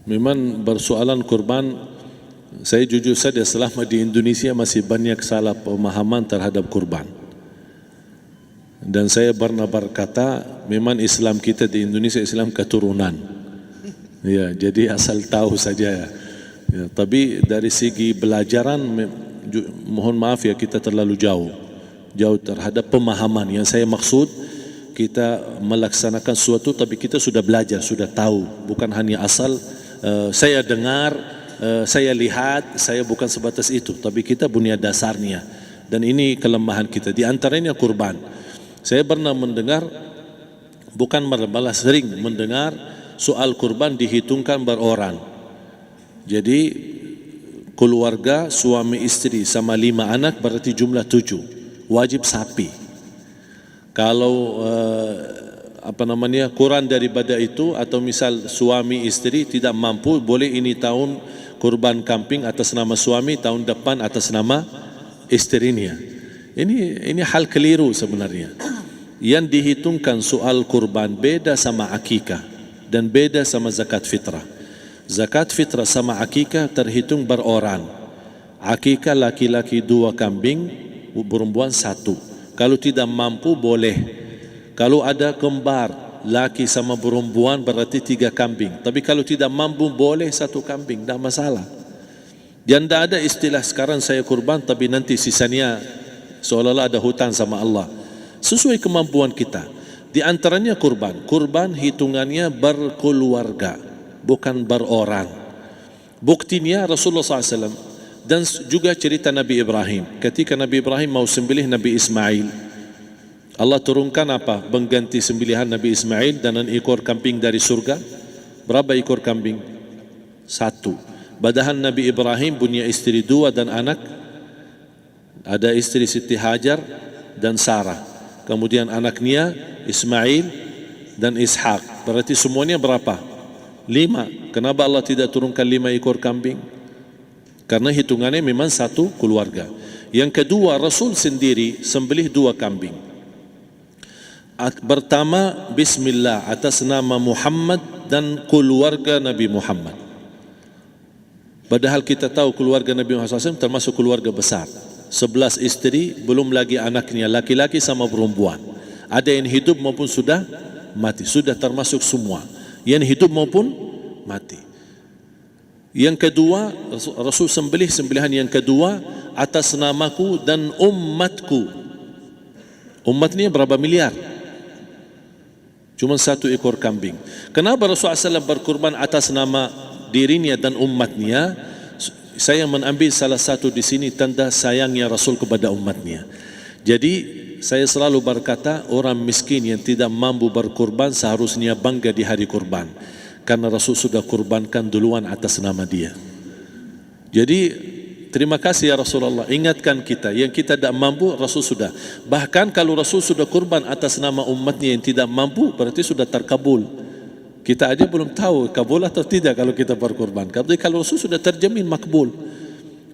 Memang bersoalan kurban, saya jujur saja selama di Indonesia masih banyak salah pemahaman terhadap kurban. Dan saya pernah berkata, memang Islam kita di Indonesia Islam keturunan. Ya, jadi asal tahu saja. Ya, tapi dari segi belajaran, mohon maaf ya kita terlalu jauh terhadap pemahaman. Yang saya maksud, kita melaksanakan sesuatu tapi kita sudah belajar, sudah tahu, bukan hanya asal saya dengar, saya lihat, saya bukan sebatas itu, tapi kita punya dasarnya. Dan ini kelemahan kita, di antaranya kurban. Saya pernah mendengar, bukan malah sering mendengar soal kurban dihitungkan beroran. Jadi keluarga suami istri sama 5 anak berarti jumlah 7, wajib sapi. Kalau kurang daripada itu, atau misal suami istri tidak mampu, boleh ini tahun kurban kambing atas nama suami, tahun depan atas nama istrinya. Ini hal keliru sebenarnya. Yang dihitungkan soal kurban beda sama akikah dan beda sama zakat fitrah. Zakat fitrah sama akikah terhitung beroran. Akikah laki-laki 2 kambing, perempuan 1. Kalau tidak mampu boleh. Kalau ada kembar laki sama perempuan berarti 3 kambing. Tapi kalau tidak mampu boleh 1 kambing, tidak masalah. Dan tidak ada istilah sekarang saya kurban tapi nanti sisanya seolah-olah ada hutang sama Allah. Sesuai kemampuan kita. Di antaranya kurban. Kurban hitungannya berkeluarga, bukan beroran. Buktinya Rasulullah SAW dan juga cerita Nabi Ibrahim. Ketika Nabi Ibrahim mau sembelih Nabi Ismail, Allah turunkan apa? Mengganti sembelihan Nabi Ismail dengan ekor kambing dari surga. Berapa ekor kambing? 1. Padahal Nabi Ibrahim punya istri 2 dan anak. Ada istri Siti Hajar dan Sarah. Kemudian anaknya Ismail dan Ishak. Berarti semuanya berapa? 5. Kenapa Allah tidak turunkan 5 ekor kambing? Karena hitungannya memang 1 keluarga. Yang kedua, Rasul sendiri sembelih 2 kambing. Pertama, Bismillah atas nama Muhammad dan keluarga Nabi Muhammad. Padahal kita tahu keluarga Nabi Muhammad SAW termasuk keluarga besar. 11 istri, belum lagi anaknya, laki-laki sama perempuan. Ada yang hidup maupun sudah mati, sudah termasuk semua. Yang hidup maupun mati. Yang kedua, Rasul sembelih sembelihan yang kedua atas namaku dan umatku. Umatnya berapa miliar? Cuma 1 ekor kambing. Kenapa Rasulullah SAW berkurban atas nama dirinya dan umatnya? Saya mengambil salah satu di sini tanda sayangnya Rasul kepada umatnya. Jadi saya selalu berkata, orang miskin yang tidak mampu berkurban seharusnya bangga di hari kurban, karena Rasul sudah kurbankan duluan atas nama dia. Jadi terima kasih ya Rasulullah, ingatkan kita. Yang kita tidak mampu, Rasul sudah. Bahkan kalau Rasul sudah kurban atas nama umatnya yang tidak mampu, berarti sudah terkabul. Kita aja belum tahu kabul atau tidak kalau kita berkurban. Tapi kalau Rasul sudah terjamin makbul.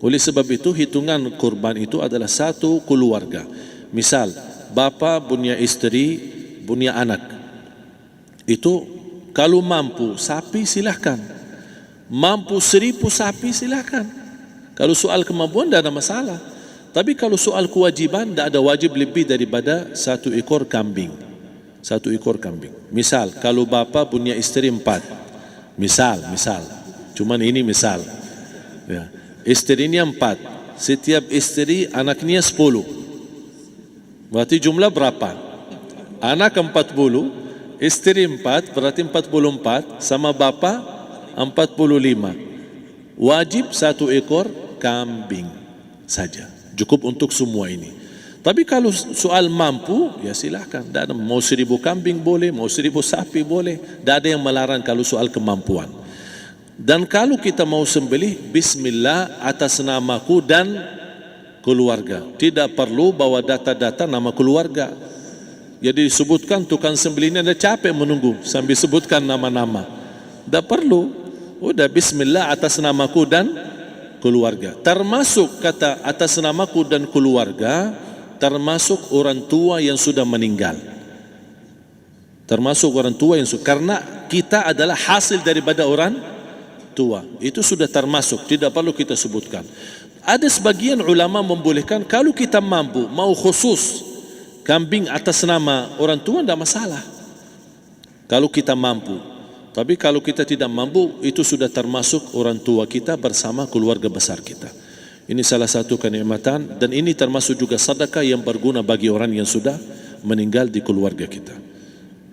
Oleh sebab itu hitungan kurban itu adalah 1 keluarga. Misal, bapa punya istri, punya anak. Itu kalau mampu sapi silahkan. Mampu 1000 sapi silahkan. Kalau soal kemampuan tidak ada masalah. Tapi kalau soal kewajiban, tidak ada wajib lebih daripada 1 ekor kambing. 1 ekor kambing. Misal, kalau bapa punya istri 4. Misal. Cuman ini misal. Ya. Istrinya 4. Setiap istri anaknya 10. Berarti jumlah berapa? Anak 40, istri 4, berarti 44, sama bapa 45. Wajib 1 ekor kambing saja, cukup untuk semua ini. Tapi kalau soal mampu, ya silahkan. Mau 1000 kambing boleh, mau 1000 sapi boleh. Tidak ada yang melarang kalau soal kemampuan. Dan kalau kita mau sembelih, Bismillah atas namaku dan keluarga. Tidak perlu bawa data-data nama keluarga. Jadi disebutkan tukang sembelihnya ada capek menunggu sambil sebutkan nama-nama. Tidak perlu. Udah Bismillah atas namaku dan keluarga. Termasuk kata atas namaku dan keluarga, termasuk orang tua yang sudah meninggal. Termasuk orang tua yang sudah, karena kita adalah hasil daripada orang tua. Itu sudah termasuk, tidak perlu kita sebutkan. Ada sebagian ulama membolehkan kalau kita mampu, mau khusus kambing atas nama orang tua, tidak masalah. Kalau kita mampu. Tapi kalau kita tidak mampu, itu sudah termasuk orang tua kita bersama keluarga besar kita. Ini salah satu kenikmatan, dan ini termasuk juga sedekah yang berguna bagi orang yang sudah meninggal di keluarga kita.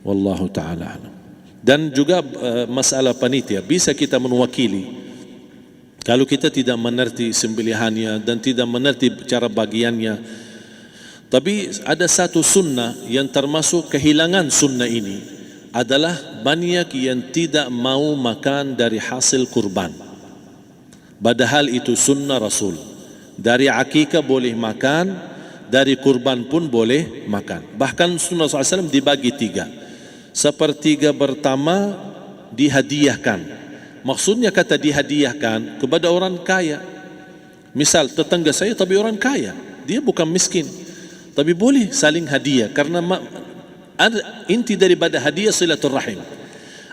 Wallahu ta'ala alam. Dan juga masalah panitia, bisa kita mewakili. Kalau kita tidak mengerti sembelihannya dan tidak mengerti cara bagiannya. Tapi ada satu sunnah yang termasuk kehilangan sunnah ini, adalah banyak yang tidak mau makan dari hasil kurban. Padahal itu sunnah Rasul. Dari akikah boleh makan, dari kurban pun boleh makan. Bahkan sunnah SAW dibagi 3. Sepertiga pertama dihadiahkan. Maksudnya kata dihadiahkan kepada orang kaya. Misal tetangga saya tapi orang kaya, dia bukan miskin, tapi boleh saling hadiah. Karena inti daripada hadiah silaturrahim.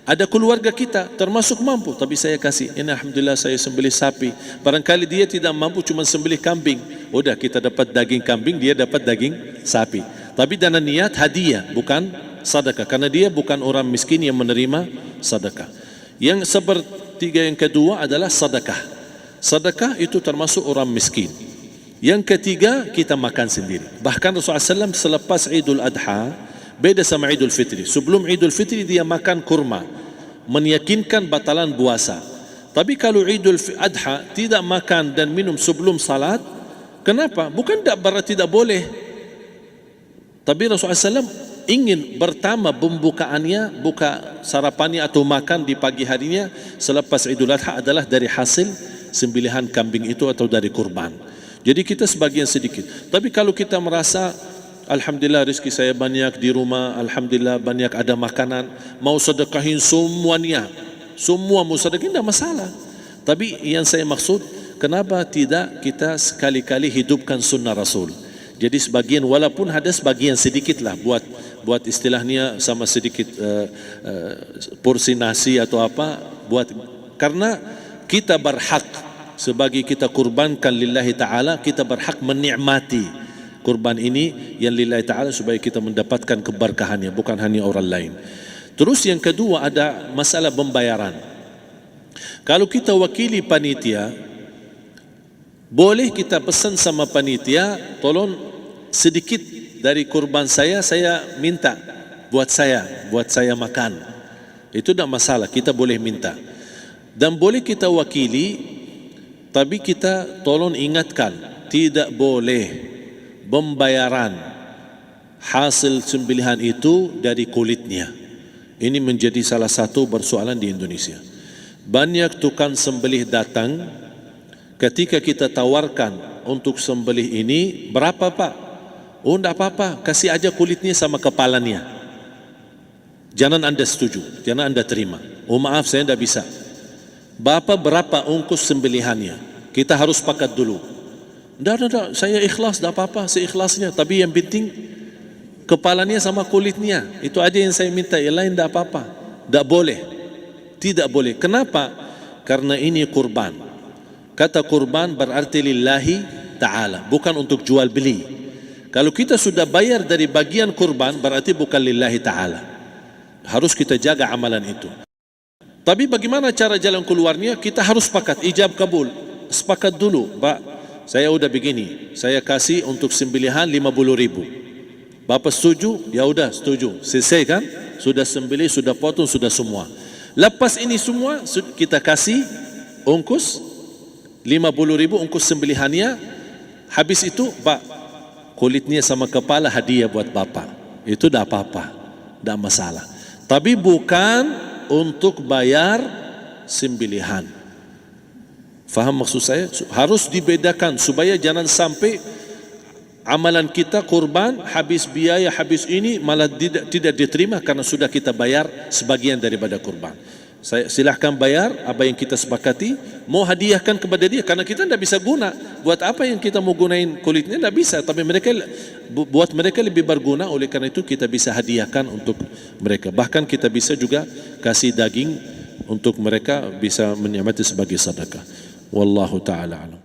Ada keluarga kita termasuk mampu, tapi saya kasih, ini alhamdulillah saya sembelih sapi. Barangkali dia tidak mampu, cuma sembelih kambing. Udah, kita dapat daging kambing, dia dapat daging sapi. Tapi dengan niat hadiah, bukan sedekah. Karena dia bukan orang miskin yang menerima sedekah. Yang sepertiga yang kedua adalah sedekah. Sedekah itu termasuk orang miskin. Yang ketiga, kita makan sendiri. Bahkan Rasulullah SAW selepas Idul Adha, beda sama Idul Fitri. Sebelum Idul Fitri dia makan kurma, meyakinkan batalan puasa. Tapi kalau Idul Adha tidak makan dan minum sebelum salat, kenapa? Bukan tidak berarti tidak boleh. Tapi Rasulullah SAW ingin pertama pembukaannya, buka sarapannya atau makan di pagi harinya selepas Idul Adha adalah dari hasil sembelihan kambing itu atau dari kurban. Jadi kita sebagian sedikit. Tapi kalau kita merasa alhamdulillah rezeki saya banyak di rumah, alhamdulillah banyak ada makanan, mau sedekahin semuanya, semua mau sedekahin, tidak masalah. Tapi yang saya maksud, kenapa tidak kita sekali-kali hidupkan sunnah Rasul? Jadi sebagian, walaupun ada sebagian sedikit lah, buat istilahnya sama sedikit porsi nasi atau apa, buat, karena kita berhak sebagai kita kurbankan lillahi ta'ala, kita berhak menikmati kurban ini yang lillahi ta'ala supaya kita mendapatkan keberkahannya, bukan hanya orang lain. Terus yang kedua ada masalah pembayaran. Kalau kita wakili panitia, boleh kita pesan sama panitia, tolong sedikit dari kurban saya minta buat saya makan. Itu tidak masalah, kita boleh minta. Dan boleh kita wakili, tapi kita tolong ingatkan, tidak boleh pembayaran hasil sembelihan itu dari kulitnya. Ini menjadi salah satu persoalan di Indonesia. Banyak tukang sembelih datang, ketika kita tawarkan untuk sembelih ini, berapa Pak? Oh tidak apa-apa, kasih aja kulitnya sama kepalanya. Jangan anda setuju, jangan anda terima. Oh maaf saya tidak bisa. Bapak berapa ongkos sembelihannya? Kita harus sepakat dulu. Tidak, saya ikhlas, tidak apa-apa, seikhlasnya. Tapi yang penting kepalanya sama kulitnya. Itu aja yang saya minta, yang lain tidak apa-apa. Tidak boleh. Tidak boleh. Kenapa? Karena ini kurban. Kata kurban berarti lillahi ta'ala, bukan untuk jual beli. Kalau kita sudah bayar dari bagian kurban, berarti bukan lillahi ta'ala. Harus kita jaga amalan itu. Tapi bagaimana cara jalan keluarnya? Kita harus sepakat, ijab kabul. Sepakat dulu, Pak, saya udah begini, saya kasih untuk sembelihan 50.000. Bapak setuju? Ya udah setuju. Selesai kan? Sudah sembelih, sudah potong, sudah semua. Lepas ini semua, kita kasih ongkos 50.000 ongkos sembelihannya. Habis itu, Pak, kulitnya sama kepala hadiah buat Bapak. Itu tidak apa-apa, tidak masalah. Tapi bukan untuk bayar sembelihan. Faham maksud saya? Harus dibedakan supaya jangan sampai amalan kita kurban habis biaya, habis ini malah tidak diterima karena sudah kita bayar sebagian daripada kurban. Saya silahkan bayar apa yang kita sepakati, mau hadiahkan kepada dia karena kita tidak bisa guna. Buat apa yang kita mau gunain kulitnya, tidak bisa. Tapi mereka, buat mereka lebih berguna, oleh karena itu kita bisa hadiahkan untuk mereka. Bahkan kita bisa juga kasih daging untuk mereka bisa menikmati sebagai sedekah. Wallahu taala alam.